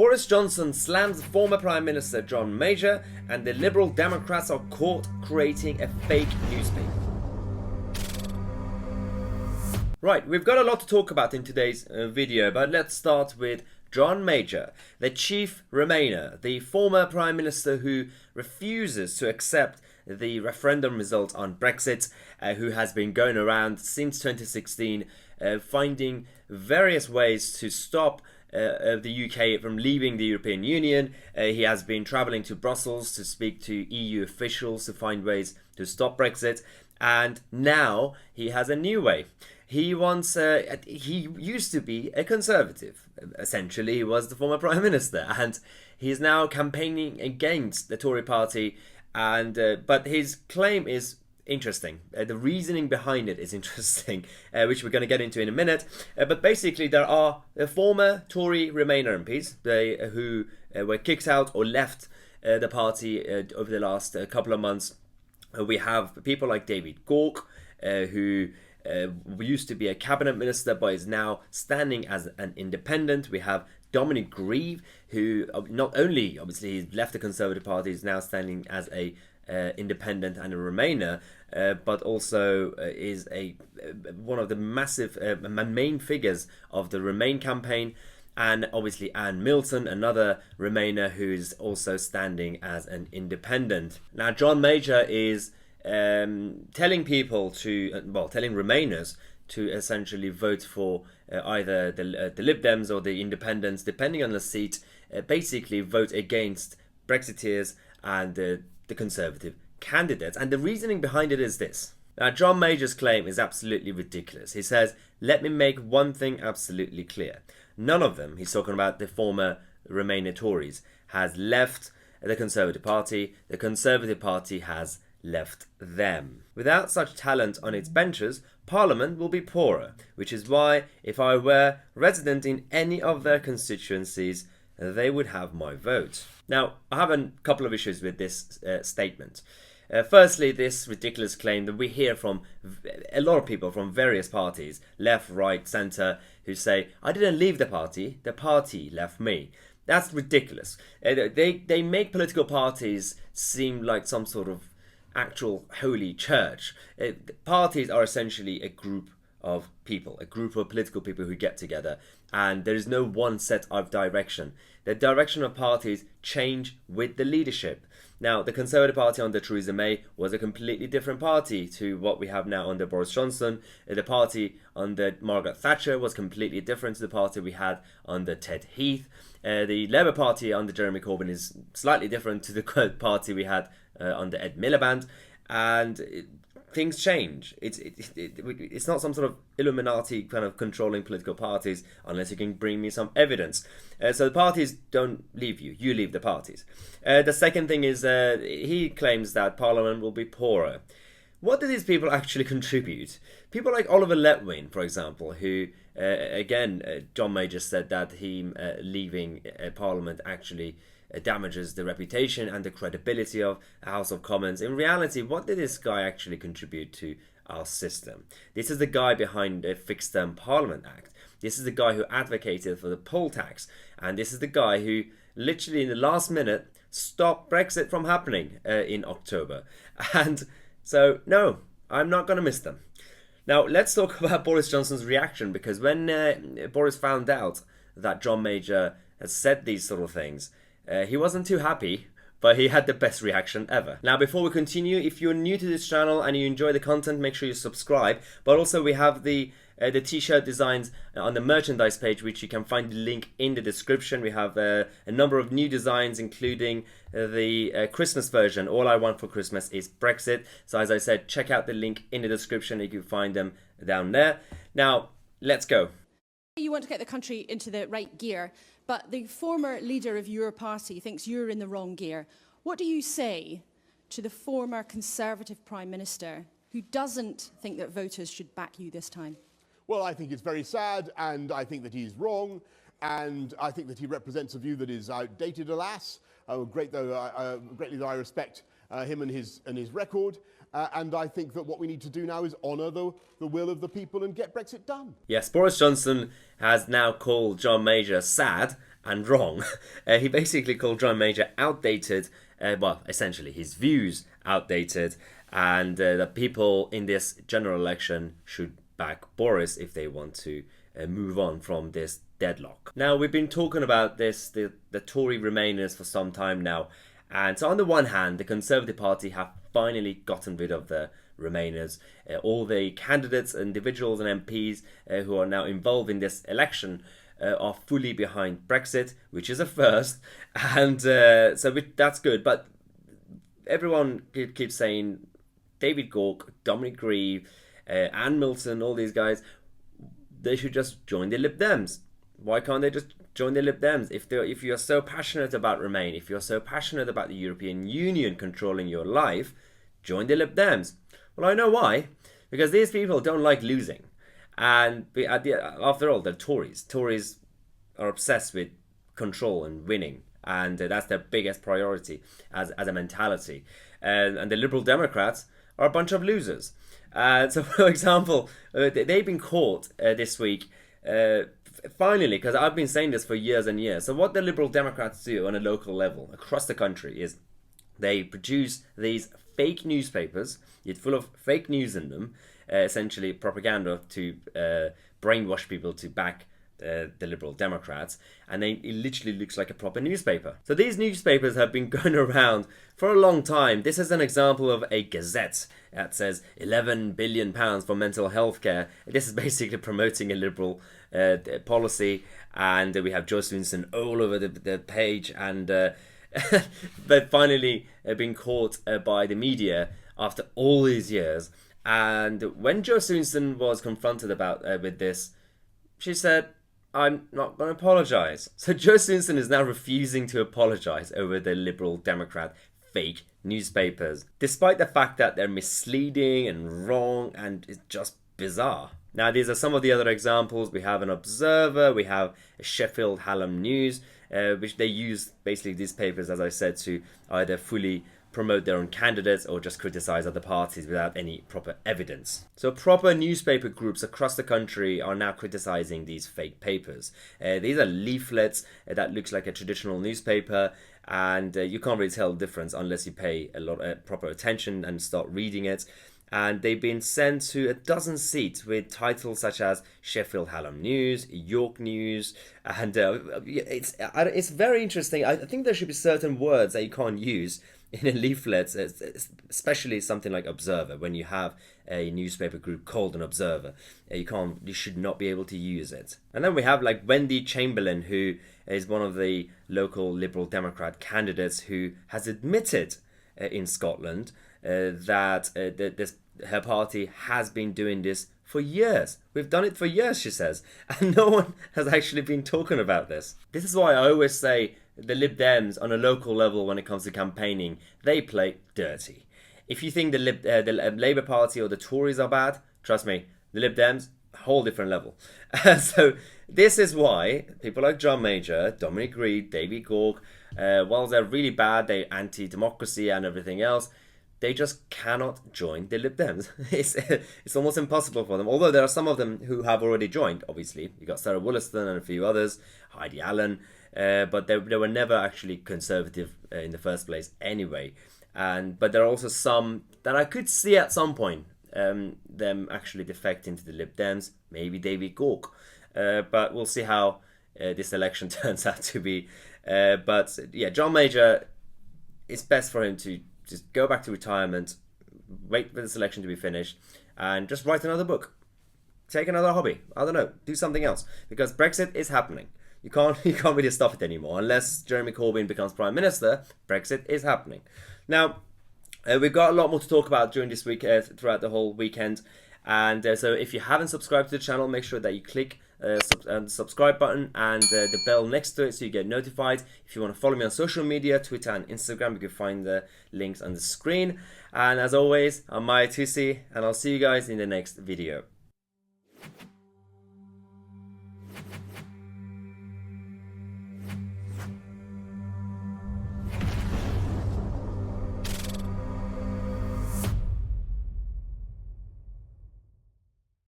Boris Johnson slams former Prime Minister John Major, and the Liberal Democrats are caught creating a fake newspaper. Right, we've got a lot to talk about in today's video, but let's start with John Major, the chief Remainer, the former Prime Minister who refuses to accept the referendum result on Brexit, who has been going around since 2016 finding various ways to stop the UK from leaving the European Union. He has been travelling to Brussels to speak to EU officials to find ways to stop Brexit, and now he has a new way. He wants, he used to be a Conservative. Essentially, he was the former Prime Minister, and he is now campaigning against the Tory party. And but his claim is interesting. The reasoning behind it is interesting, which we're going to get into in a minute. But basically, there are former Tory Remainer MPs who were kicked out or left the party over the last couple of months. We have people like David Gauke, who used to be a cabinet minister but is now standing as an independent. We have Dominic Grieve, who not only obviously he's left the Conservative Party, is now standing as a independent and a Remainer, but also is one of the massive main figures of the Remain campaign. And obviously Anne Milton, another Remainer who's also standing as an independent. Now John Major is telling people to, telling Remainers to essentially vote for either the Lib Dems or the Independents, depending on the seat, basically vote against Brexiteers and the Conservative candidates. And the reasoning behind it is this. Now, John Major's claim is absolutely ridiculous. He says, let me make one thing absolutely clear. None of them, he's talking about the former Remainer Tories, has left the Conservative Party. The Conservative Party has left them. Without such talent on its benches, Parliament will be poorer, which is why if I were resident in any of their constituencies, they would have my vote. Now, I have a couple of issues with this statement. Firstly, this ridiculous claim that we hear from a lot of people from various parties, left, right, centre, who say, I didn't leave the party left me. That's ridiculous. They make political parties seem like some sort of actual holy church. Parties are essentially a group of people, a group of political people who get together, and there is no one set of direction. The direction of parties change with the leadership. Now, the Conservative Party under Theresa May was a completely different party to what we have now under Boris Johnson. The party under Margaret Thatcher was completely different to the party we had under Ted Heath. The Labour Party under Jeremy Corbyn is slightly different to the party we had under Ed Miliband, and things change. It's not some sort of Illuminati kind of controlling political parties unless you can bring me some evidence. So the parties don't leave you, you leave the parties. The second thing is he claims that Parliament will be poorer. What do these people actually contribute? People like Oliver Letwin, for example, who, John Major said that him leaving Parliament actually damages the reputation and the credibility of the House of Commons. In reality, what did this guy actually contribute to our system? This is the guy behind the Fixed Term Parliament Act. This is the guy who advocated for the poll tax. And this is the guy who literally in the last minute stopped Brexit from happening in October. And so, no, I'm not going to miss them. Now, let's talk about Boris Johnson's reaction, because when Boris found out that John Major has said these sort of things, he wasn't too happy, but he had the best reaction ever. Now, before we continue, if you're new to this channel and you enjoy the content, make sure you subscribe. But also we have the t-shirt designs on the merchandise page, which you can find the link in the description. We have a number of new designs, including the Christmas version. All I want for Christmas is Brexit. So as I said, check out the link in the description. You can find them down there. Now, let's go. You want to get the country into the right gear, but the former leader of your party thinks you're in the wrong gear. What do you say to the former Conservative Prime Minister who doesn't think that voters should back you this time? Well, I think it's very sad, and I think that he's wrong, and I think that he represents a view that is outdated, alas. Greatly though I respect him and his record. And I think that what we need to do now is honour the will of the people and get Brexit done. Yes, Boris Johnson has now called John Major sad and wrong. He basically called John Major outdated, well, essentially his views outdated, and that people in this general election should back Boris if they want to move on from this deadlock. Now, we've been talking about this, the Tory Remainers, for some time now. And so on the one hand, the Conservative Party have finally gotten rid of the Remainers. All the candidates, individuals and MPs who are now involved in this election are fully behind Brexit, which is a first. And so that's good. But everyone keeps saying David Gauke, Dominic Grieve, Anne Milton, all these guys, they should just join the Lib Dems. Why can't they just join the Lib Dems? If you're so passionate about Remain, if you're so passionate about the European Union controlling your life, join the Lib Dems. Well, I know why. Because these people don't like losing. And after all, they're Tories. Tories are obsessed with control and winning. And that's their biggest priority as a mentality. And the Liberal Democrats are a bunch of losers. So, for example, they've been caught this week, finally, because I've been saying this for years and years. So what the Liberal Democrats do on a local level across the country is they produce these fake newspapers, it's full of fake news in them, essentially propaganda to brainwash people to back the Liberal Democrats, and it literally looks like a proper newspaper. So these newspapers have been going around for a long time. This is an example of a gazette that says £11 billion for mental health care. This is basically promoting a Liberal policy, and we have Joe Swinson all over the page, and but finally been caught by the media after all these years. And when Joe Swinson was confronted about with this, she said, "I'm not going to apologise." So Joe Swinson is now refusing to apologise over the Liberal Democrat fake newspapers, despite the fact that they're misleading and wrong, and it's just bizarre. Now, these are some of the other examples. We have an Observer, we have a Sheffield Hallam News, which they use basically these papers, as I said, to either fully promote their own candidates or just criticize other parties without any proper evidence. So proper newspaper groups across the country are now criticizing these fake papers. These are leaflets that looks like a traditional newspaper, and you can't really tell the difference unless you pay a lot of proper attention and start reading it. And they've been sent to a dozen seats with titles such as Sheffield Hallam News, York News, and it's very interesting. I think there should be certain words that you can't use in a leaflet, especially something like Observer. When you have a newspaper group called an Observer, you should not be able to use it. And then we have like Wendy Chamberlain, who is one of the local Liberal Democrat candidates, who has admitted in Scotland that her party has been doing this for years. We've done it for years, she says, and no one has actually been talking about this. This is why I always say the Lib Dems on a local level, when it comes to campaigning, they play dirty. If you think the Labour Party or the Tories are bad, trust me, the Lib Dems, whole different level. So this is why people like John Major, Dominic Grieve, David Gauke, while they're really bad, they're anti-democracy and everything else, they just cannot join the Lib Dems. It's almost impossible for them. Although there are some of them who have already joined, obviously. You got Sarah Wollaston and a few others, Heidi Allen, but they were never actually Conservative in the first place anyway. But there are also some that I could see at some point them actually defecting to the Lib Dems, maybe David Gauke. But we'll see how this election turns out to be. But yeah, John Major, it's best for him to just go back to retirement, wait for this election to be finished, and just write another book. Take another hobby. I don't know. Do something else. Because Brexit is happening. You can't really stop it anymore. Unless Jeremy Corbyn becomes Prime Minister, Brexit is happening. Now, we've got a lot more to talk about during this week, throughout the whole weekend. And so if you haven't subscribed to the channel, make sure that you click the subscribe button and the bell next to it so you get notified. If you want to follow me on social media, Twitter and Instagram, you can find the links on the screen. And as always, I'm Tousi, and I'll see you guys in the next video.